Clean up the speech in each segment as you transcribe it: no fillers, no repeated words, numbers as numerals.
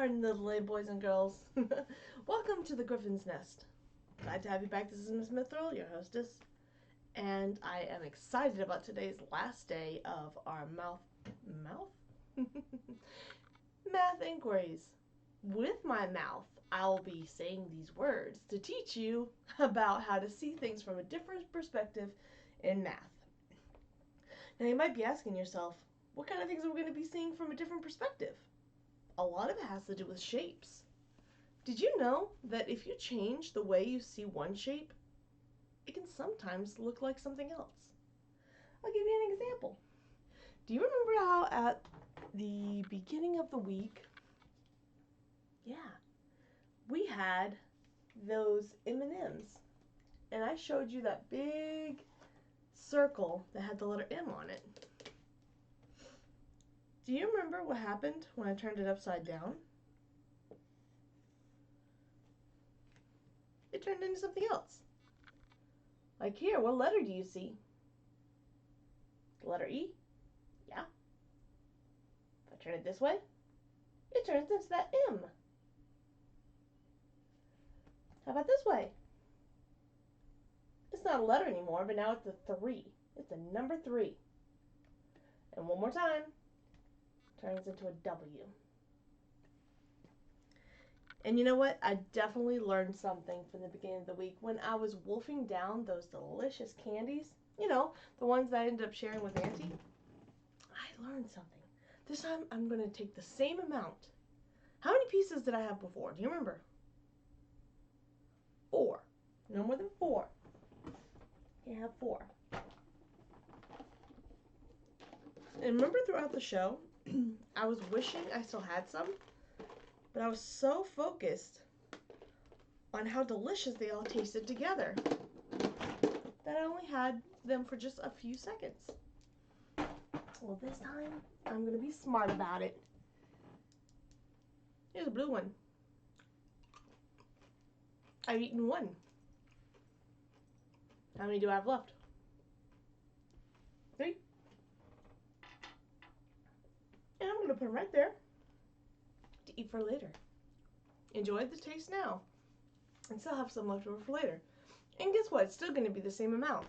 Pardon the delay, boys and girls. Welcome to the Griffin's Nest. Glad to have you back. This is Miss Mithril, your hostess, and I am excited about today's last day of our math inquiries. With my mouth, I'll be saying these words to teach you about how to see things from a different perspective in math. Now you might be asking yourself, what kind of things are we going to be seeing from a different perspective? A lot of it has to do with shapes. Did you know that if you change the way you see one shape, it can sometimes look like something else? I'll give you an example. Do you remember how at the beginning of the week, we had those M&Ms, and I showed you that big circle that had the letter M on it. Do you remember what happened when I turned it upside down? It turned into something else. Like here, what letter do you see? The letter E? Yeah. If I turn it this way, it turns into that M. How about this way? It's not a letter anymore, but now it's a 3. It's a number 3. And one more time, turns into a W. And you know what? I definitely learned something from the beginning of the week when I was wolfing down those delicious candies. You know, the ones that I ended up sharing with Auntie. I learned something. This time I'm going to take the same amount. How many pieces did I have before? Do you remember? 4. No more than 4. You have 4. And remember throughout the show, I was wishing I still had some, but I was so focused on how delicious they all tasted together that I only had them for just a few seconds. Well, this time, I'm going to be smart about it. Here's a blue one. I've eaten 1. How many do I have left? 3. And I'm going to put them right there to eat for later. Enjoy the taste now and still have some left over for later. And guess what? It's still going to be the same amount.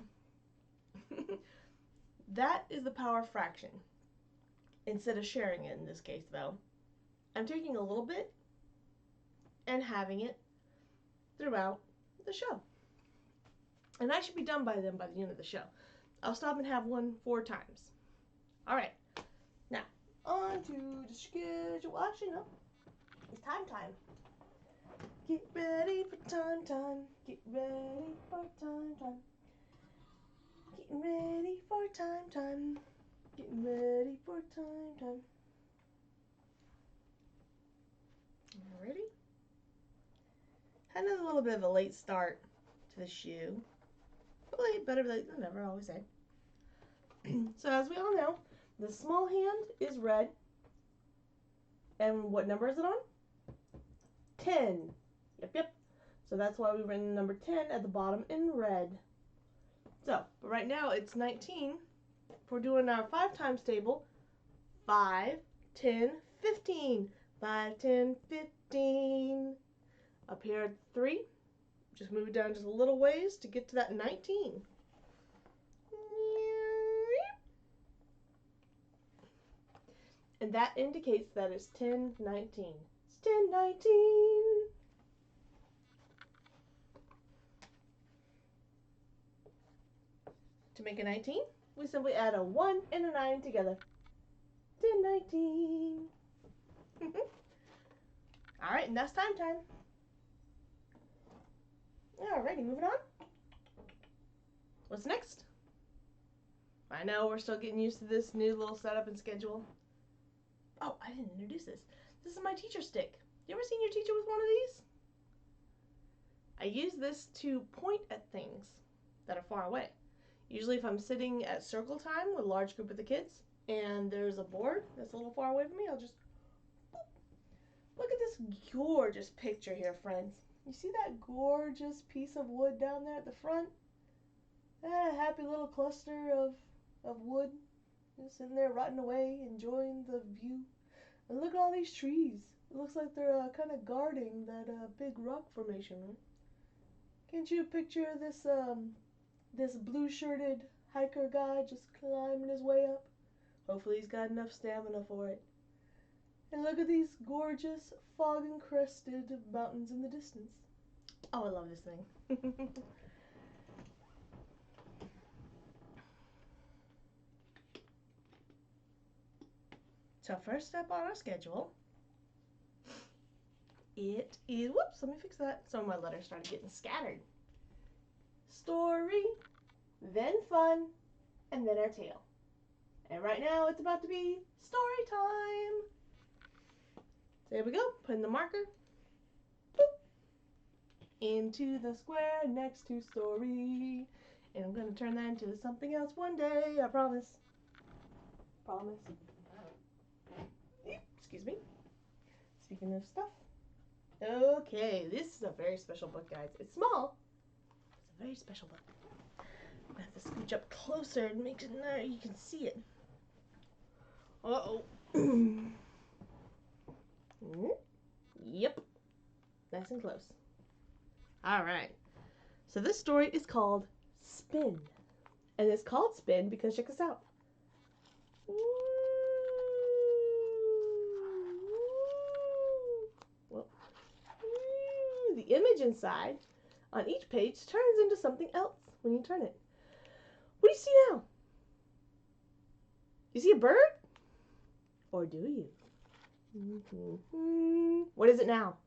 That is the power of fraction. Instead of sharing it in this case, though, I'm taking a little bit and having it throughout the show. And I should be done by the end of the show. I'll stop and have one 4 times. All right. Now, on to the schedule. Actually, no. It's time. Get ready for time. Get ready for time. Getting ready for time. Getting ready for time. Ready? Had a little bit of a late start to the shoe. But better late than never, I always say. So as we all know, the small hand is red. And what number is it on? 10. Yep. So that's why we've written number 10 at the bottom in red. So, but right now it's 19. If we're doing our 5 times table, 5, 10, 15. 5, 10, 15. Up here at 3, just move it down just a little ways to get to that 19. And that indicates that it's 10, 19. It's 10, 19. To make a 19, we simply add a 1 and a 9 together. 10, 19. Alright, and that's time. Alrighty, moving on. What's next? I know we're still getting used to this new little setup and schedule. Oh, I didn't introduce this. This is my teacher stick. You ever seen your teacher with one of these? I use this to point at things that are far away. Usually if I'm sitting at circle time with a large group of the kids and there's a board that's a little far away from me, I'll just boop. Look at this gorgeous picture here, friends. You see that gorgeous piece of wood down there at the front? That happy little cluster of wood just sitting there rotting away, enjoying the view. And look at all these trees. It looks like they're kind of guarding that big rock formation. Right? Can't you picture this blue-shirted hiker guy just climbing his way up? Hopefully he's got enough stamina for it. And look at these gorgeous fog-encrusted mountains in the distance. Oh, I love this thing. So first step on our schedule, it is, whoops, let me fix that. Some of my letters started getting scattered. Story, then fun, and then our tale. And right now it's about to be story time. So here we go, putting the marker, boop, into the square next to story. And I'm going to turn that into something else one day, I promise. Promise. Excuse me. Speaking of stuff. Okay, this is a very special book, guys. It's small. It's a very special book. I'm going to have to scooch up closer and make it now you can see it. Uh-oh. Yep. Nice and close. Alright. So this story is called Spin. And it's called Spin because check this out. Well, the image inside on each page turns into something else when you turn it. What do you see now? You see a bird? Or do you? What is it now?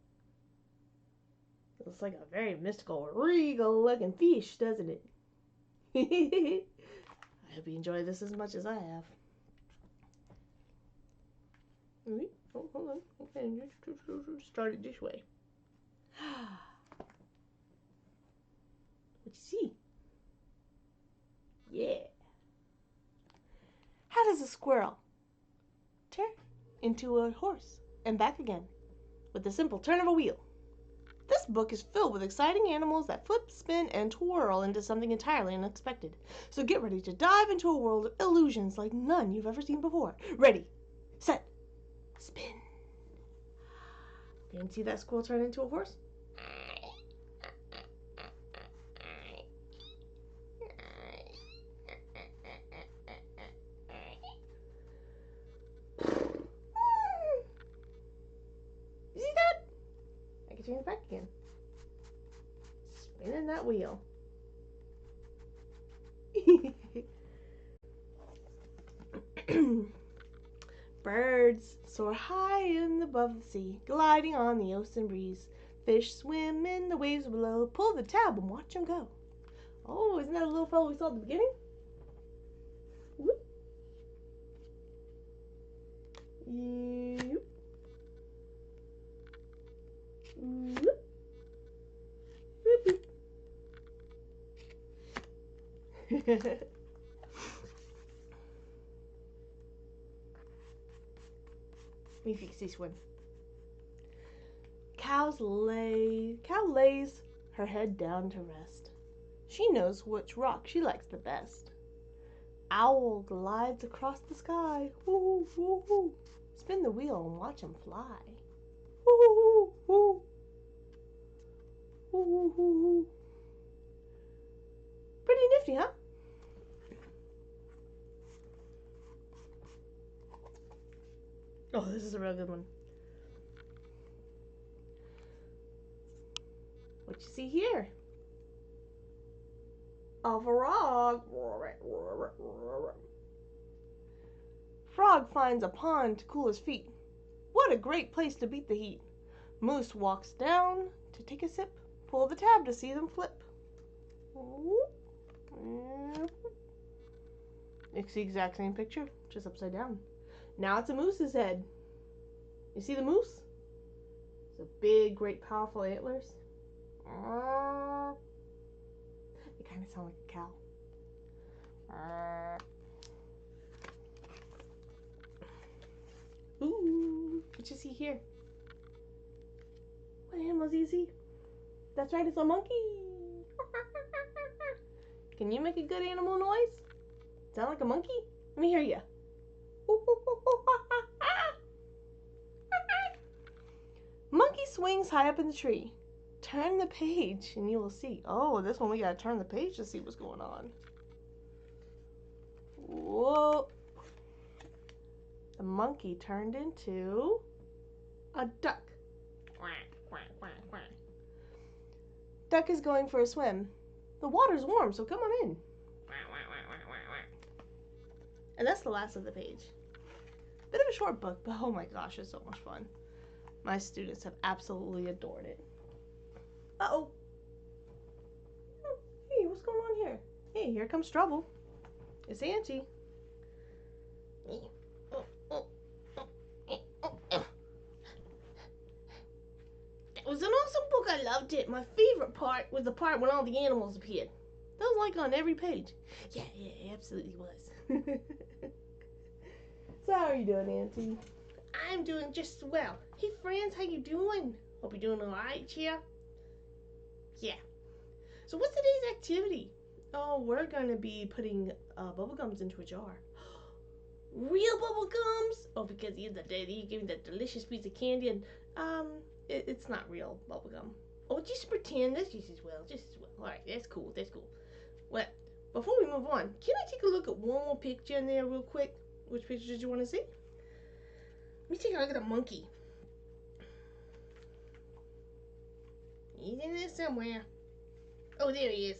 It looks like a very mystical, regal-looking fish, doesn't it? I hope you enjoy this as much as I have. Oh, hold on. Okay, start it this way. What you see? Yeah. How does a squirrel turn into a horse and back again with the simple turn of a wheel? This book is filled with exciting animals that flip, spin, and twirl into something entirely unexpected. So get ready to dive into a world of illusions like none you've ever seen before. Ready, set, spin. You can see that squirrel turn into a horse? You see that? I can change back again. Spinning that wheel. Birds soar high and above the sea, gliding on the ocean breeze. Fish swim in the waves below. Pull the tab and watch them go. Oh, isn't that a little fellow we saw at the beginning? Whoop. Yep. Whoop. Whoop. Let me fix this one. Cow lays her head down to rest. She knows which rock she likes the best. Owl glides across the sky. Woo, woo, woo. Spin the wheel and watch him fly. Woo, woo, woo. Woo, woo, woo. Pretty nifty, huh? Oh, this is a real good one. What you see here? A frog. Frog finds a pond to cool his feet. What a great place to beat the heat. Moose walks down to take a sip. Pull the tab to see them flip. It's the exact same picture, just upside down. Now it's a moose's head. You see the moose? It's a big, great, powerful antlers. They kind of sound like a cow. Ooh, what you see here? What animals do you see? That's right, it's a monkey. Can you make a good animal noise? Sound like a monkey? Let me hear you. wings high up in the tree. Turn the page and you will see. Oh, this one we gotta turn the page to see what's going on. Whoa. The monkey turned into a duck. Duck is going for a swim. The water's warm, so come on in. And that's the last of the page. Bit of a short book, but oh my gosh, it's so much fun. My students have absolutely adored it. Uh-oh. Hey, what's going on here? Hey, here comes trouble. It's Auntie. That was an awesome book. I loved it. My favorite part was the part when all the animals appeared. That was like on every page. Yeah, it absolutely was. So how are you doing, Auntie? I'm doing just well. Hey, friends, how you doing? Hope you're doing all right, cheer. Yeah. So what's today's activity? Oh, we're going to be putting bubblegums into a jar. Real bubblegums? Oh, because the other day you gave me that delicious piece of candy and, it's not real bubblegum. Oh, just pretend. That's just as well. Just as well. All right, that's cool. That's cool. Well, before we move on, can I take a look at one more picture in there real quick? Which picture did you want to see? Let me take a look at the monkey. He's in there somewhere. Oh, there he is.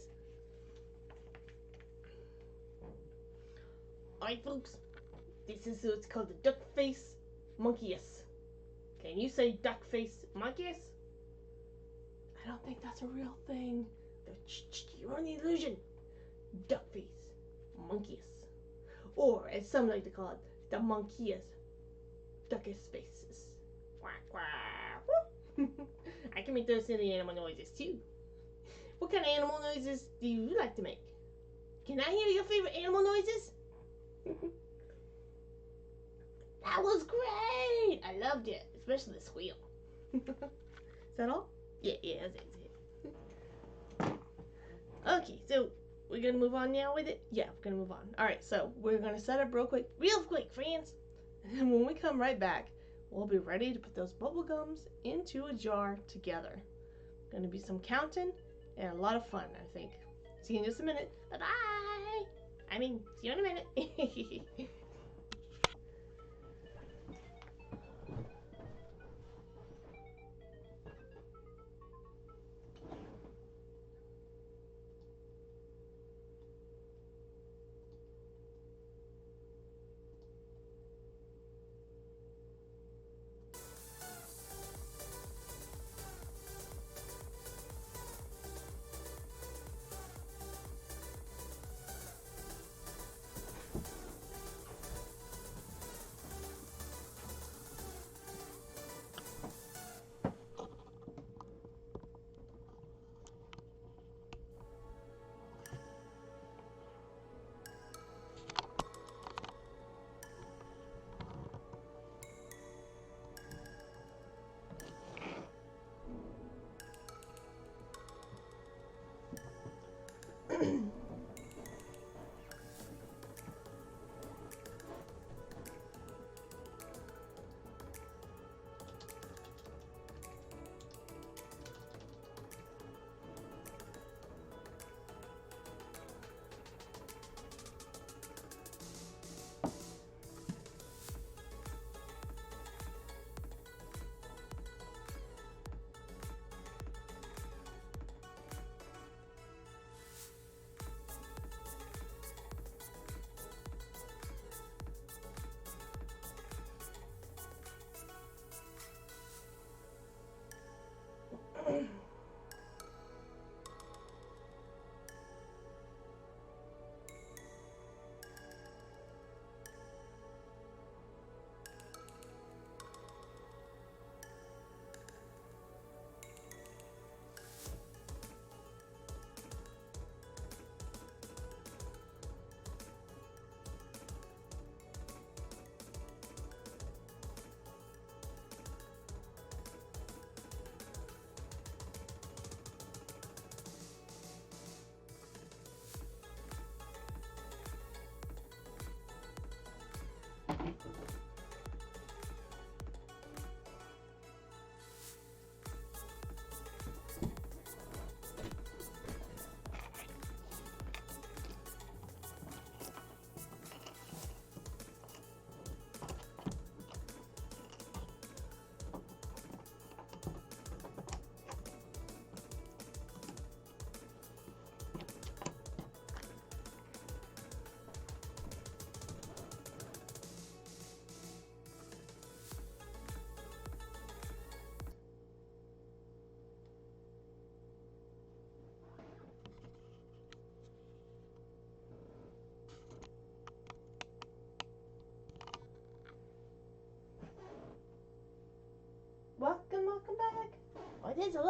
Alright, folks. This is what's called the duck face monkeys. Can you say duck face monkeys? I don't think that's a real thing. You're on the illusion. Duck face monkeys. Or, as some like to call it, the monkeys. Duckish faces. Quack, quack. I can make those silly animal noises too. What kind of animal noises do you like to make? Can I hear your favorite animal noises? That was great! I loved it, especially the squeal. Is that all? Yeah, that's it. Okay, so we're gonna move on now with it? Yeah, we're gonna move on. Alright, so we're gonna set up real quick, friends. And then when we come right back, we'll be ready to put those bubble gums into a jar together. Gonna be some counting and a lot of fun, I think. See you in just a minute. Bye-bye! See you in a minute.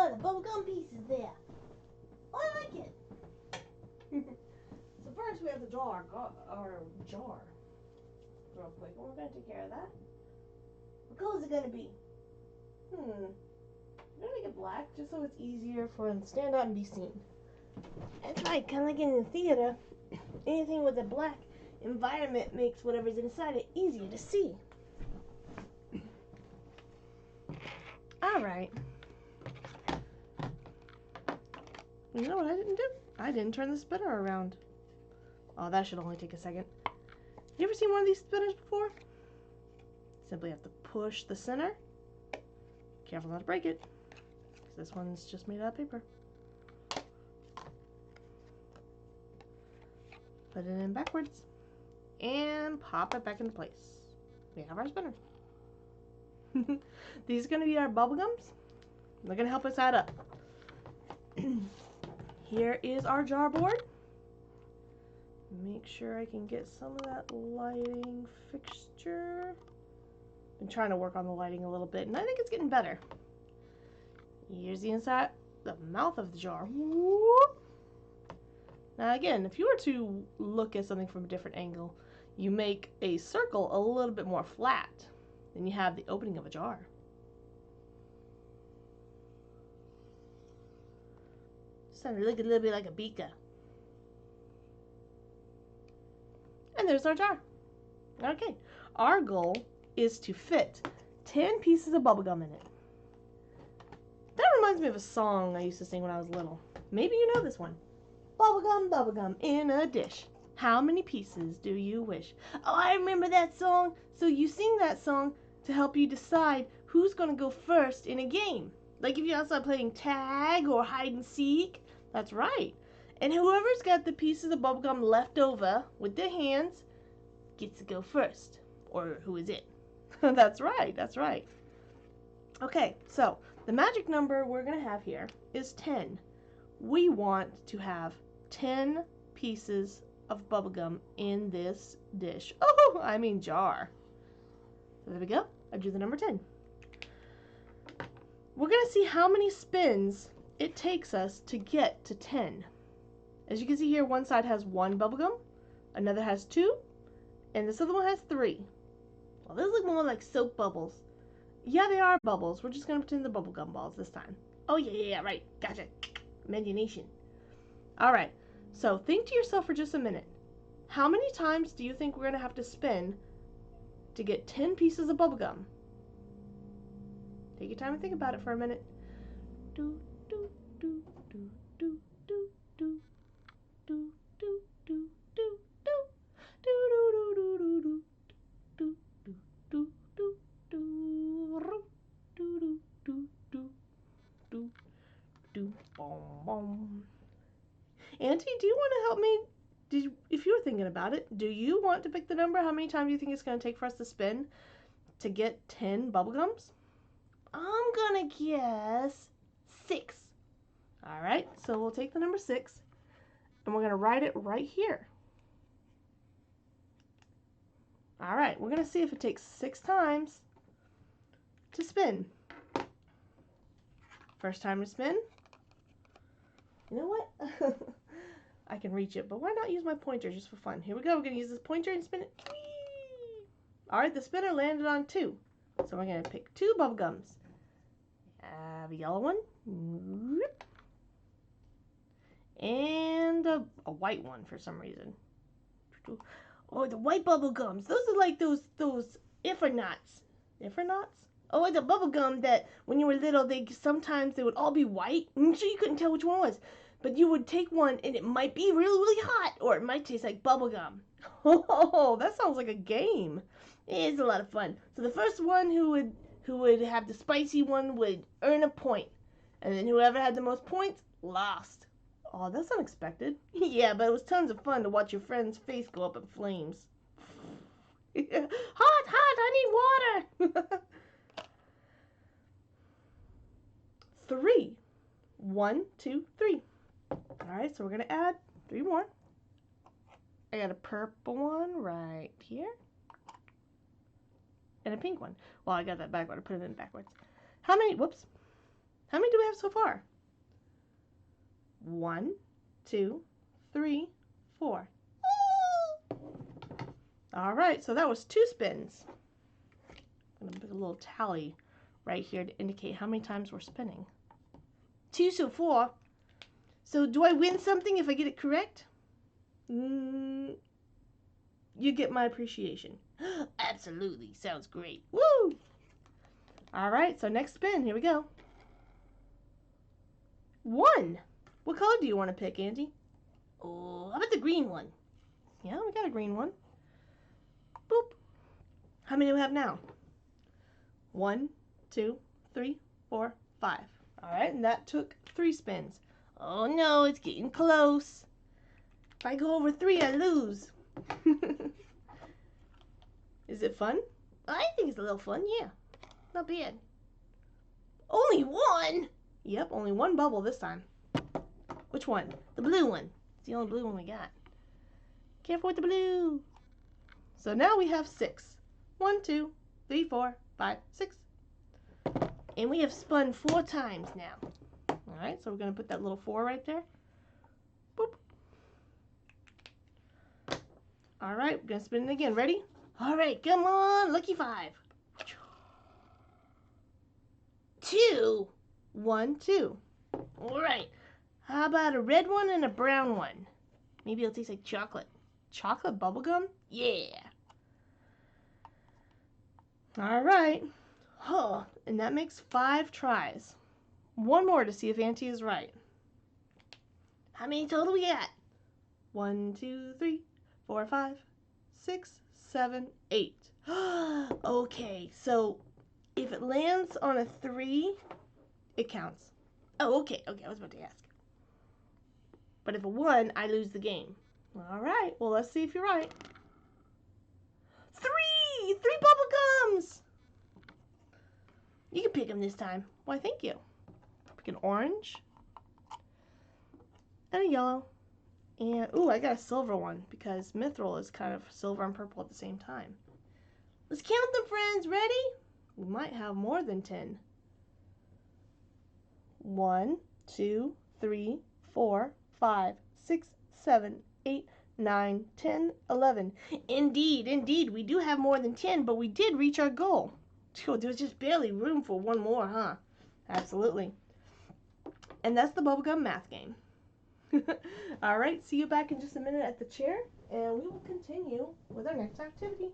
Oh, the bubblegum piece is there. Oh, I like it. So first we have to draw our jar real quick. And we're going to take care of that. What color is it going to be? I'm going to make it black just so it's easier for it to stand out and be seen. That's right, kind of like in the theater. Anything with a black environment makes whatever's inside it easier to see. Alright. You know what I didn't do? I didn't turn the spinner around. Oh, that should only take a second. You ever seen one of these spinners before? Simply have to push the center. Careful not to break it, because this one's just made out of paper. Put it in backwards. And pop it back into place. We have our spinner. These are going to be our bubble gums. They're going to help us add up. Here is our jar board. Make sure I can get some of that lighting fixture. Been trying to work on the lighting a little bit, and I think it's getting better. Here's the inside, the mouth of the jar. Whoop. Now again, if you were to look at something from a different angle, you make a circle a little bit more flat. Then you have the opening of a jar. Starting to look a little bit like a beaker. And there's our jar. Okay, our goal is to fit 10 pieces of bubblegum in it. That reminds me of a song I used to sing when I was little. Maybe you know this one. Bubblegum, bubblegum in a dish. How many pieces do you wish? Oh, I remember that song. So you sing that song to help you decide who's going to go first in a game. Like if you're outside playing tag or hide and seek. That's right. And whoever's got the pieces of bubblegum left over with their hands gets to go first. Or who is it? That's right, that's right. Okay, so the magic number we're going to have here is 10. We want to have 10 pieces of bubblegum in this dish. Oh, I mean jar. So there we go. I drew the number 10. We're going to see how many spins it takes us to get to 10. As you can see here, one side has 1 bubblegum, another has 2, and this other one has 3. Well, those look more like soap bubbles. Yeah, they are bubbles. We're just going to pretend they're bubblegum balls this time. Oh, yeah, right. Gotcha. Imagination. All right. So think to yourself for just a minute. How many times do you think we're going to have to spin to get 10 pieces of bubblegum? Take your time and think about it for a minute. Do, do, do, do, do, do, do, do, do, do, do, do, do, do, do, do, do. Auntie, do you want to help me? If you're thinking about it, do you want to pick the number? How many times do you think it's going to take for us to spin to get 10 bubblegums? I'm going to guess 6. All right, so we'll take the number 6, and we're going to write it right here. All right, we're going to see if it takes 6 times to spin. First time to spin. You know what? I can reach it, but why not use my pointer just for fun? Here we go. We're going to use this pointer and spin it. Whee! All right, the spinner landed on 2. So we're going to pick 2 bubblegums. A yellow one. And a white one for some reason. Oh, the white bubble gums. Those are like those Ifernauts. Ifernauts? Oh, it's a bubble gum that when you were little, sometimes they would all be white. I'm sure you couldn't tell which one was. But you would take one and it might be really, really hot. Or it might taste like bubble gum. Oh, that sounds like a game. It's a lot of fun. So the first one who would have the spicy one would earn a point. And then whoever had the most points lost. Oh, that's unexpected. Yeah, but it was tons of fun to watch your friend's face go up in flames. Hot, I need water. 3. 1, 2, 3. All right, so we're going to add 3 more. I got a purple one right here. And a pink one. Well, I got that backward. I put it in backwards. How many? Whoops. How many do we have so far? 1, 2, 3, 4. All right, so that was 2 spins. I'm going to put a little tally right here to indicate how many times we're spinning. 2 so far. So do I win something if I get it correct? You get my appreciation. Absolutely. Sounds great. Woo! All right, so next spin. Here we go. 1. What color do you want to pick, Auntie? Oh, how about the green one? Yeah, we got a green one. Boop. How many do we have now? 1, 2, 3, 4, 5. All right, and that took 3 spins. Oh no, it's getting close. If I go over 3, I lose. Is it fun? I think it's a little fun, yeah. Not bad. Only 1? Yep, only 1 bubble this time. Which one? The blue one. It's the only blue one we got. Careful with the blue. So now we have 6. 1, 2, 3, 4, 5, 6. And we have spun 4 times now. Alright, so we're going to put that little 4 right there. Boop. Alright, we're going to spin it again. Ready? Alright, come on. Lucky 5. 2. 1, 2. Alright. How about a red one and a brown one? Maybe it'll taste like chocolate. Chocolate bubblegum? Yeah. Alright. Huh. And that makes 5 tries. 1 more to see if Auntie is right. How many total we got? 1, 2, 3, 4, 5, 6, 7, 8. Okay, so if it lands on a 3, it counts. Oh, okay, I was about to ask. But if a 1, I lose the game. All right, well, let's see if you're right. 3! 3 bubble gums! You can pick them this time. Why, thank you. Pick an orange and a yellow. And, ooh, I got a silver one because mithril is kind of silver and purple at the same time. Let's count them, friends. Ready? We might have more than 10. 1, 2, 3, 4, 5, 6, 7, 8, 9, 10, 11. Indeed, we do have more than 10, but we did reach our goal. There was just barely room for 1 more, huh? Absolutely. And that's the bubblegum math game. All right, see you back in just a minute at the chair, and we will continue with our next activity.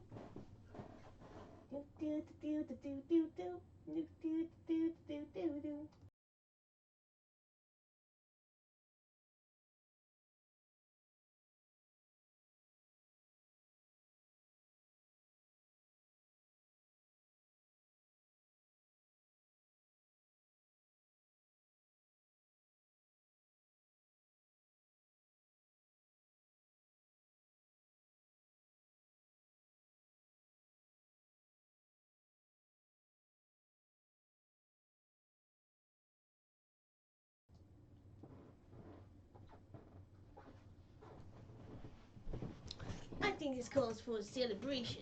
I think this calls for a celebration.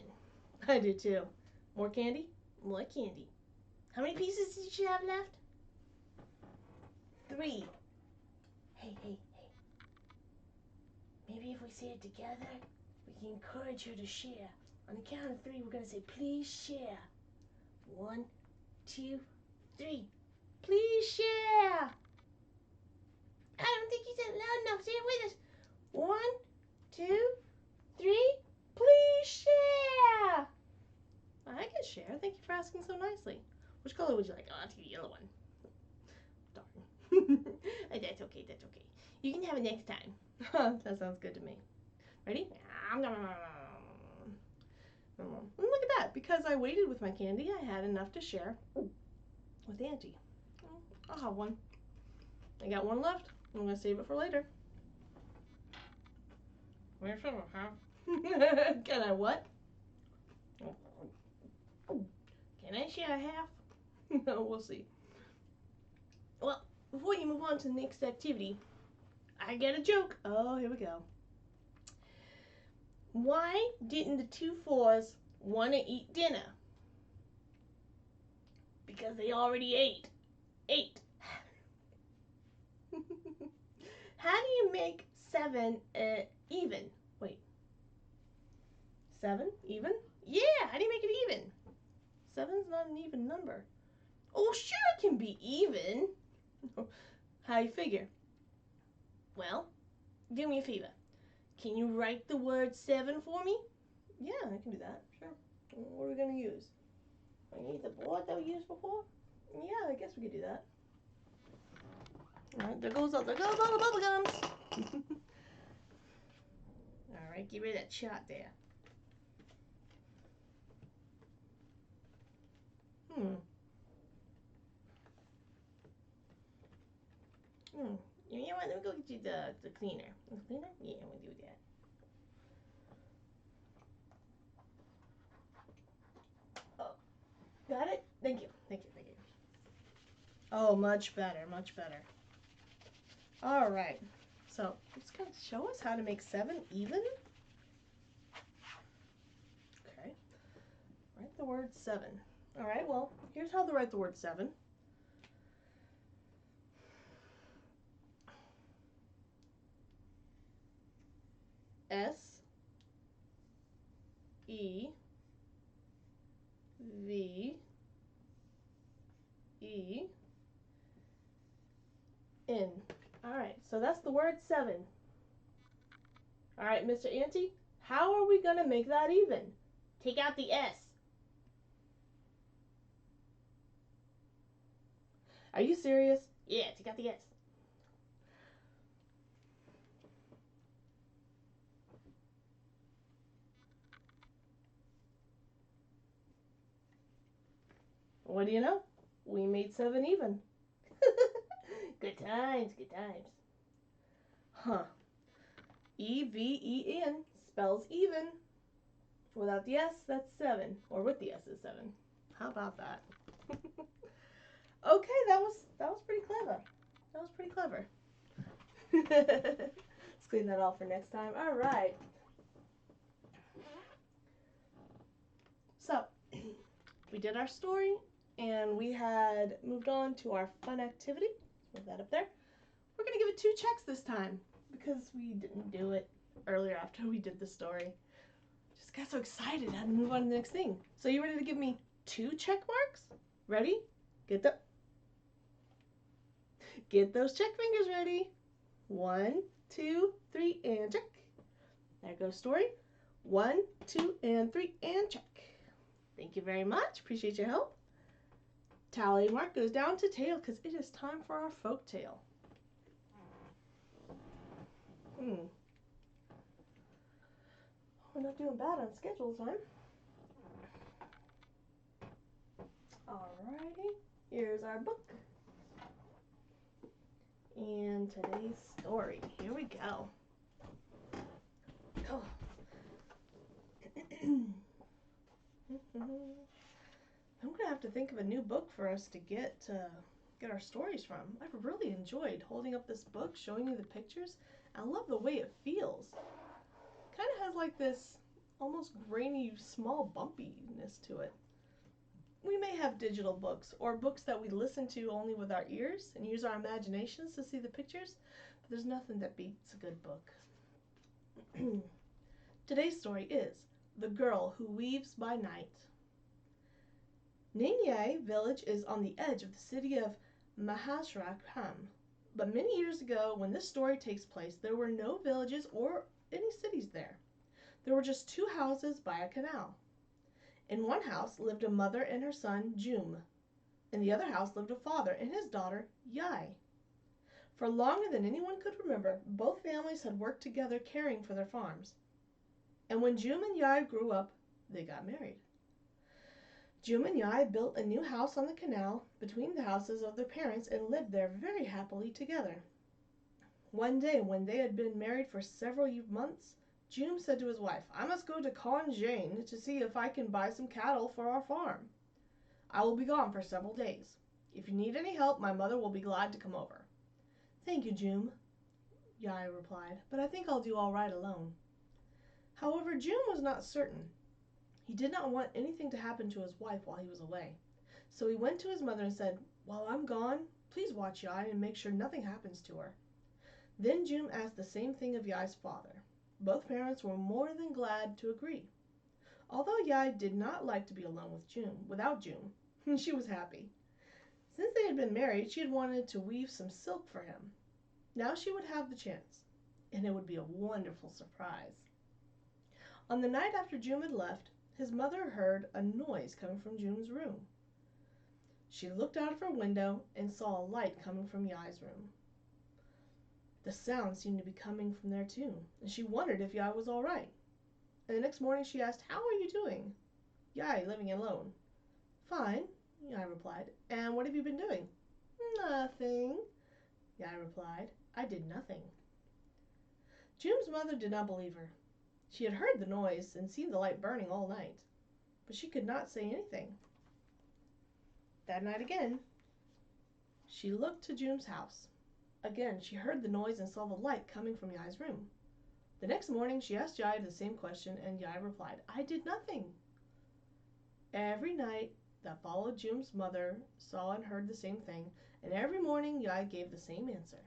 I do too. More candy? More candy. How many pieces did you have left? 3. Hey. Maybe if we say it together, we can encourage her to share. On the count of 3, we're going to say, please share. 1, 2, 3. Please share. I don't think you said it loud enough. Say it with us. 1, 2, 3. Please share. I can share. Thank you for asking so nicely. Which color would you like? Oh, I'll take the yellow one. Darn. That's okay. You can have it next time. That sounds good to me. Ready? Look at that. Because I waited with my candy, I had enough to share with Auntie. I'll have one. I got 1 left. I'm going to save it for later. Can I what? Can I share half? No, we'll see. Well, before you move on to the next activity, I got a joke. Oh, here we go. Why didn't the 2 4s want to eat dinner? Because they already ate. How do you make 7 even? Wait. 7 even? Yeah, how do you make it even? 7's not an even number. Oh, sure it can be even. How you figure? Well, do me a favor. Can you write the word 7 for me? Yeah, I can do that. Sure. What are we going to use? We need the board that we used before? Yeah, I guess we could do that. Alright, there goes all the bubble gums. Alright, get rid of that chart there. You know what? Let me go get you the cleaner. The cleaner? Yeah, I'm going to do that. Oh, got it? Thank you. Thank you. Thank you. Oh, much better. Much better. Alright. So, it's going to show us how to make 7 even. Okay. Write the word 7. Alright, well, here's how to write the word 7. S E V E N. Alright, so that's the word 7. Alright, Mr. Auntie, how are we going to make that even? Take out the S. Are you serious? Yeah, take out the S. What do you know? We made 7 even. Good times, good times. Huh. E-V-E-N spells even. Without the S, that's 7. Or with the S is 7. How about that? Okay, that was pretty clever. That was pretty clever. Let's clean that off for next time. All right. So, we did our story, and we had moved on to our fun activity. Let's move that up there. We're going to give it 2 checks this time because we didn't do it earlier after we did the story. Just got so excited I had to move on to the next thing. So you ready to give me 2 check marks? Ready? Get those check fingers ready. 1, 2, 3, and check. There goes story. 1, 2, and 3, and check. Thank you very much. Appreciate your help. Tally mark goes down to tail because it is time for our folk tale. We're not doing bad on schedule time. Alrighty, here's our book. And today's story. Here we go. Oh. I'm gonna have to think of a new book for us to get our stories from. I've really enjoyed holding up this book, showing you the pictures. I love the way it feels. Kind of has like this almost grainy, small bumpiness to it. We may have digital books or books that we listen to only with our ears and use our imaginations to see the pictures, but there's nothing that beats a good book. Today's story is The Girl Who Weaves by Night. Ningye village is on the edge of the city of Mahasrakam, but many years ago when this story takes place, there were no villages or any cities there. There were just 2 houses by a canal. In one house lived a mother and her son, Jum. In the other house lived a father and his daughter, Yai. For longer than anyone could remember, both families had worked together caring for their farms. And when Jum and Yai grew up, they got married. Jum and Yai built a new house on the canal between the houses of their parents and lived there very happily together. One day, when they had been married for several months, Jum said to his wife, "I must go to Konjane to see if I can buy some cattle for our farm. I will be gone for several days. If you need any help, my mother will be glad to come over." "Thank you, Jum," Yai replied, "but I think I'll do all right alone." However, Jum was not certain. He did not want anything to happen to his wife while he was away. So he went to his mother and said, "While I'm gone, Please watch Yai and make sure nothing happens to her." Then June asked the same thing of Yai's father. Both parents were more than glad to agree. Although Yai did not like to be alone without June, she was happy. Since they had been married, she had wanted to weave some silk for him. Now she would have the chance, and it would be a wonderful surprise. On the night after June had left, his mother heard a noise coming from June's room. She looked out of her window and saw a light coming from Yai's room. The sound seemed to be coming from there too, and she wondered if Yai was all right. And the next morning she asked, "How are you doing?" "Yai, living alone." "Fine," Yai replied. "And what have you been doing?" "Nothing," Yai replied. "I did nothing." June's mother did not believe her. She had heard the noise and seen the light burning all night, but she could not say anything. That night again, she looked to June's house. Again, she heard the noise and saw the light coming from Yai's room. The next morning, she asked Yai the same question, and Yai replied, "I did nothing." Every night that followed, June's mother saw and heard the same thing, and every morning Yai gave the same answer.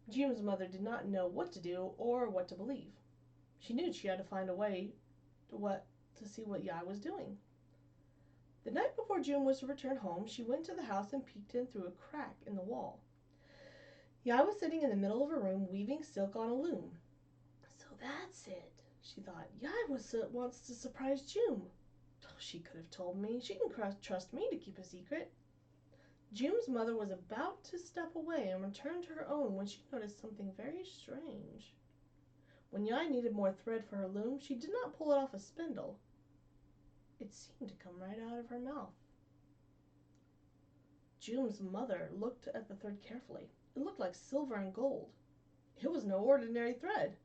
June's mother did not know what to do or what to believe. She knew she had to find a way to see what Yai was doing. The night before June was to return home, she went to the house and peeked in through a crack in the wall. Yai was sitting in the middle of her room weaving silk on a loom. "So that's it," she thought. "Yai wants to surprise June. Oh, she could have told me. She can trust me to keep a secret." June's mother was about to step away and return to her own when she noticed something very strange. When Yai needed more thread for her loom, she did not pull it off a spindle. It seemed to come right out of her mouth. June's mother looked at the thread carefully. It looked like silver and gold. It was no ordinary thread.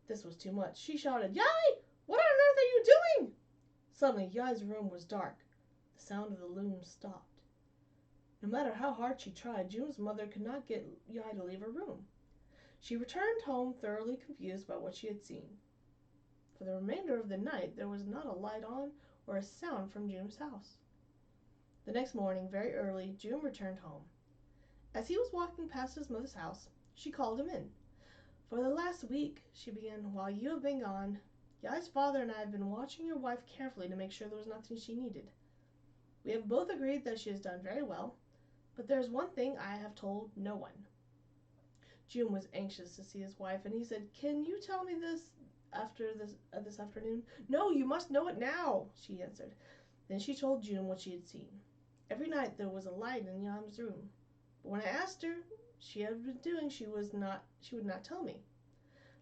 This was too much. She shouted, "Yai! What on earth are you doing?" Suddenly, Yai's room was dark. The sound of the loom stopped. No matter how hard she tried, June's mother could not get Yai to leave her room. She returned home thoroughly confused by what she had seen. For the remainder of the night, there was not a light on or a sound from June's house. The next morning, very early, June returned home. As he was walking past his mother's house, she called him in. "For the last week," she began, "while you have been gone, Yai's father and I have been watching your wife carefully to make sure there was nothing she needed. We have both agreed that she has done very well, but there is one thing I have told no one." June was anxious to see his wife, and he said, "Can you tell me this this afternoon?" "No, you must know it now," she answered. Then she told June what she had seen. Every night there was a light in Yai's room, but when I asked her she had been doing, she would not tell me.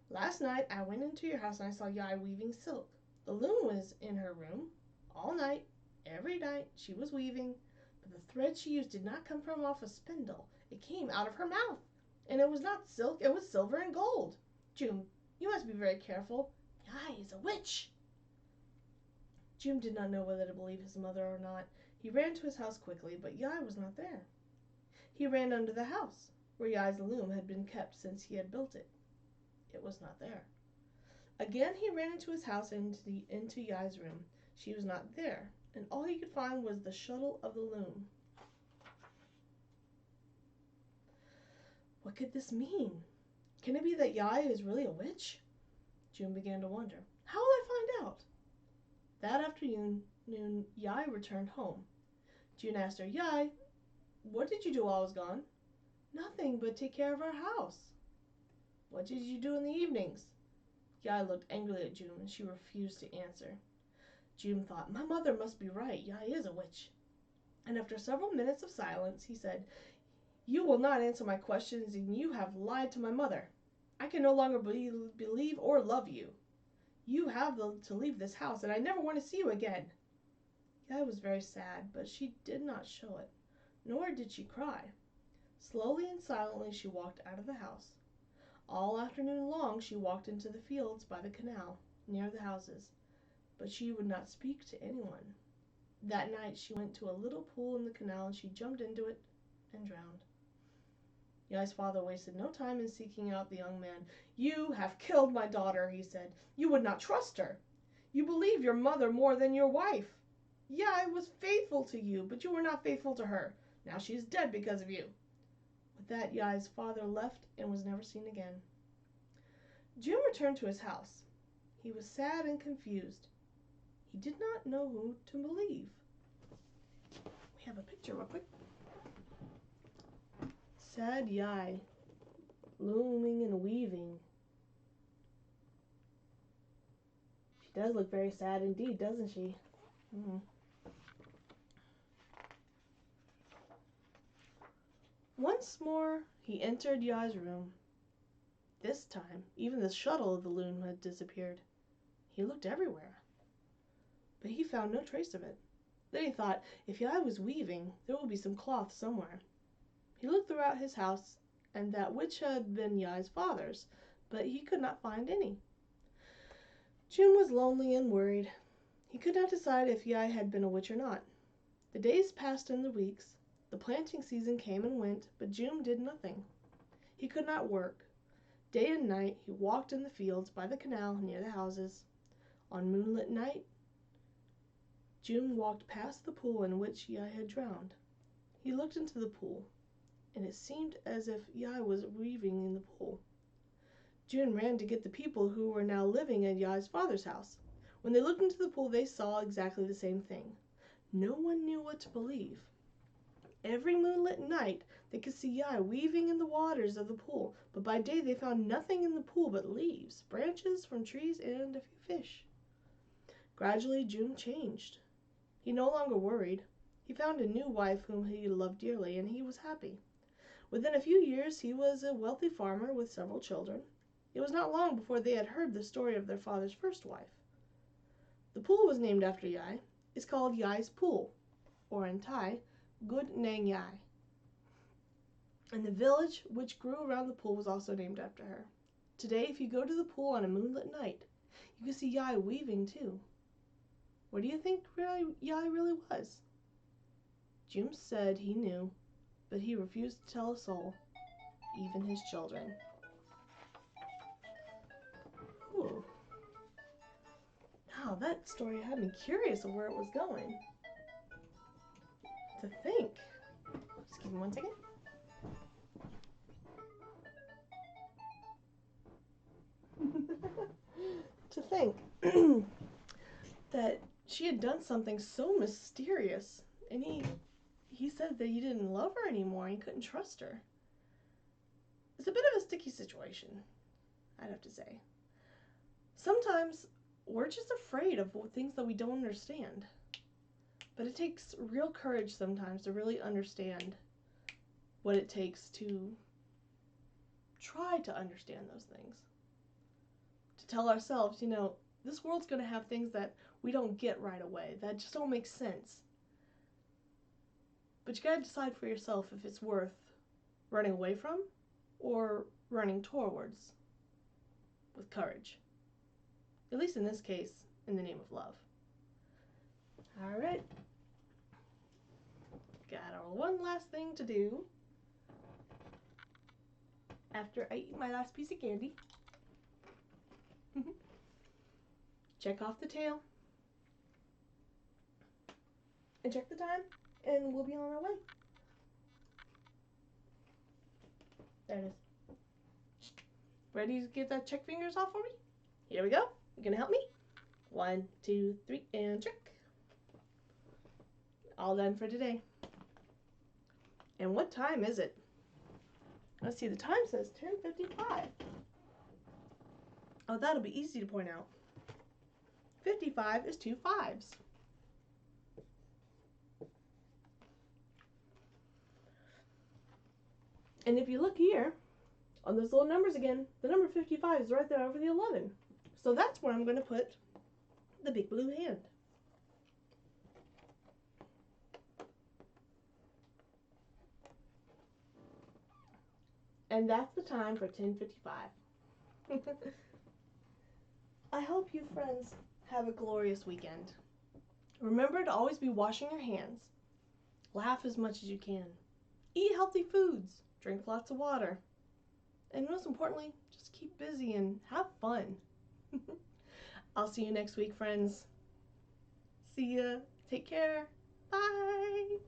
"Last night I went into your house and I saw Yai weaving silk. The loom was in her room all night. Every night she was weaving, but the thread she used did not come from off a spindle. It came out of her mouth, and it was not silk, it was silver and gold. June, you must be very careful. Yai is a witch." June did not know whether to believe his mother or not. He ran to his house quickly, but Yai was not there. He ran under the house, where Yai's loom had been kept since he had built it. It was not there. Again he ran into his house and into Yai's room. She was not there, and all he could find was the shuttle of the loom. What could this mean? Can it be that Yai is really a witch? June began to wonder. How will I find out? That afternoon, Yai returned home. June asked her, "Yai, what did you do while I was gone?" "Nothing but take care of our house." "What did you do in the evenings?" Yai looked angrily at June, and she refused to answer. June thought, my mother must be right. Yai is a witch. And after several minutes of silence, he said, "You will not answer my questions, and you have lied to my mother. I can no longer believe or love you. You have to leave this house, and I never want to see you again." Yai was very sad, but she did not show it, nor did she cry. Slowly and silently she walked out of the house. All afternoon long she walked into the fields by the canal, near the houses, but she would not speak to anyone. That night she went to a little pool in the canal and she jumped into it and drowned. Yai's father wasted no time in seeking out the young man. "You have killed my daughter," he said. "You would not trust her. You believe your mother more than your wife. Yai was faithful to you, but you were not faithful to her. Now she is dead because of you." With that, Yai's father left and was never seen again. June returned to his house. He was sad and confused. He did not know who to believe. We have a picture real quick. Sad Yai, looming and weaving. She does look very sad indeed, doesn't she? Once more, he entered Yai's room. This time, even the shuttle of the loom had disappeared. He looked everywhere, but he found no trace of it. Then he thought, if Yai was weaving, there would be some cloth somewhere. He looked throughout his house and that which had been Yai's father's, but he could not find any. June was lonely and worried. He could not decide if Yai had been a witch or not. The days passed and the weeks. The planting season came and went, but June did nothing. He could not work. Day and night he walked in the fields by the canal near the houses. On moonlit night, June walked past the pool in which Yai had drowned. He looked into the pool, and it seemed as if Yai was weaving in the pool. June ran to get the people who were now living at Yai's father's house. When they looked into the pool, they saw exactly the same thing. No one knew what to believe. Every moonlit night, they could see Yai weaving in the waters of the pool, but by day they found nothing in the pool but leaves, branches from trees, and a few fish. Gradually, June changed. He no longer worried. He found a new wife whom he loved dearly, and he was happy. Within a few years, he was a wealthy farmer with several children. It was not long before they had heard the story of their father's first wife. The pool was named after Yai. It's called Yai's Pool, or in Thai, Good Nang Yai. And the village which grew around the pool was also named after her. Today, if you go to the pool on a moonlit night, you can see Yai weaving too. Where do you think Yai really was? June said he knew, but he refused to tell a soul, even his children. Ooh. Wow, that story had me curious of where it was going. To think. Just give me 1 second. To think that she had done something so mysterious, and he said that he didn't love her anymore and he couldn't trust her. It's a bit of a sticky situation, I'd have to say. Sometimes we're just afraid of things that we don't understand. But it takes real courage sometimes to really understand what it takes to try to understand those things. To tell ourselves, this world's going to have things that we don't get right away, that just don't make sense. But you got to decide for yourself if it's worth running away from or running towards with courage. At least in this case, in the name of love. All right. Got our one last thing to do after I eat my last piece of candy. Check off the tail and check the time, and we'll be on our way. There it is. Ready to get that check fingers off for me? Here we go. You gonna help me? 1, 2, 3, and check. All done for today. And what time is it? Let's see, the time says 10:55. Oh, that'll be easy to point out. 55 is 2 5s. And if you look here, on those little numbers again, the number 55 is right there over the 11. So that's where I'm going to put the big blue hand. And that's the time for 10:55. I hope you friends have a glorious weekend. Remember to always be washing your hands. Laugh as much as you can. Eat healthy foods. Drink lots of water. And most importantly, just keep busy and have fun. I'll see you next week, friends. See ya. Take care. Bye.